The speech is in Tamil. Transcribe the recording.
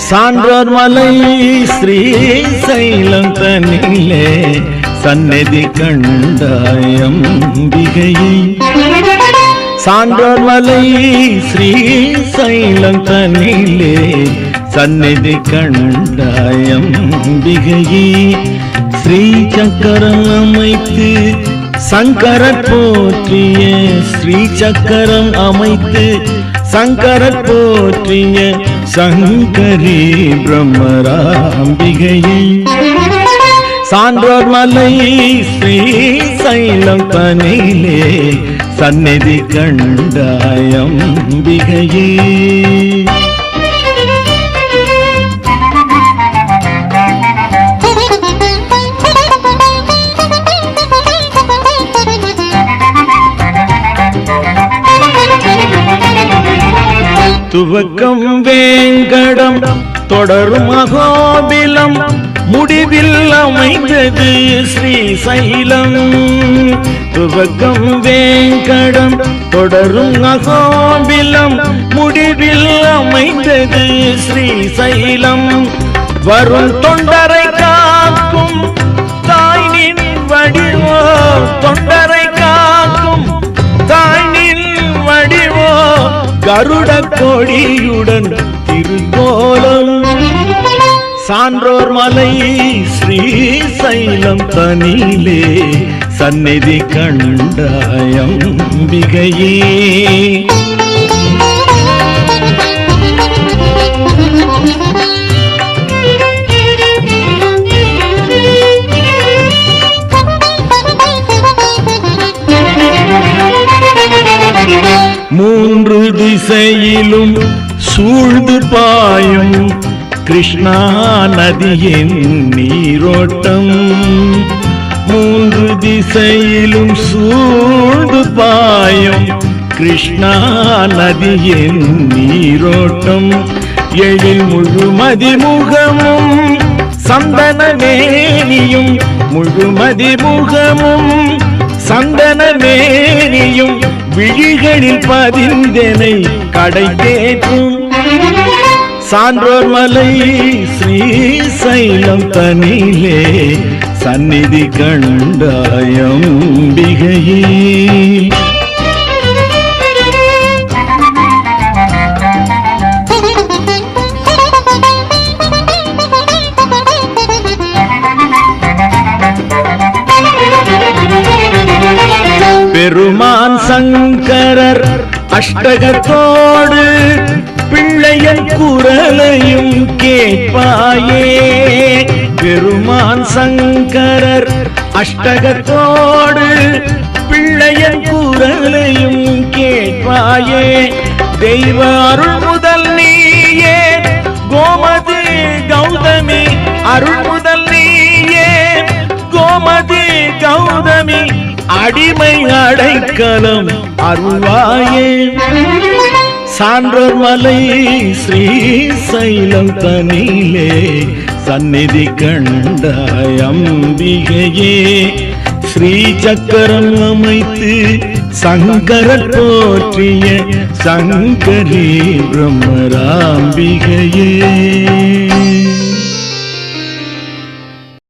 சான்றோர் மலை ஸ்ரீ சைலம் தனிலே சந்நிதி கண்டாயம்பிகையை. சான்றோர் மலை ஸ்ரீ சைலம் தனிலே சந்நிதி கண்டாயம்பிகையை. ஸ்ரீ சக்கரம் அமைத்து சங்கரர் போற்றிய ஸ்ரீ சக்கரம் அமைத்து சங்கரர் போற்றிய சங்கரி பிரம்மராம்பிகையை. சான்றோர் மலை ஸ்ரீ சைலம் தனிலே சந்நிதி கண்டாயம்பிகையே. துவக்கம் வேங்கடம் தொடரும் அகோபிலம் முடிவில் அமைந்தது ஸ்ரீ சைலம். துவக்கம் வேங்கடம் தொடரும் அகோபிலம் முடிவில் அமைந்தது ஸ்ரீ சைலம். வரும் தொண்டரை காக்கும் தாய்நின் வடிவோ தொண்டரை காக்கும் தாய்நின் வடிவோ கருட கொடியுடன் திருக்கோலம். சான்றோர் மலை ஸ்ரீ சைலம் தனிலே சந்நிதி கண்டாயம்பிகையே. மூன்று திசையிலும் சூழ்ந்து பாயும் கிருஷ்ணா நதியின் நீரோட்டம். மூன்று திசையிலும் சூழ்ந்து பாயும் கிருஷ்ணா நதியின் நீரோட்டம். எழில் முழுமதி முகமும் சந்தன மேனியும் முழுமதி முகமும் சந்தன மேனியும் விழிகளில் பதிந்தனை கடை தேற்றும். சான்றோர் மலை ஸ்ரீ சைலம் தனிலே சந்நிதி கண்டாயம்பிகையே. பெருமான் சங்கரர் அஷ்டகத்தோடு பிள்ளையன் குரலையும் கேட்பாயே. பெருமான் சங்கரர் அஷ்டகத்தோடு பிள்ளையன் குரலையும் கேட்பாயே. தெய்வ அருள் முதல் நீயே கோமதி கௌதமி அருள் முதல் நீயே கோமதி கௌதமி அடிமை அடைக்கலம் அருள்வாயே. சான்றோர் மலை ஸ்ரீ சைலம் தனிலே சந்நிதி கண்டாயம்பிகையே. ஸ்ரீ சக்கரம் அமைத்து சங்கரர் போற்றிய சங்கரி பிரம்மராம்பிகையே.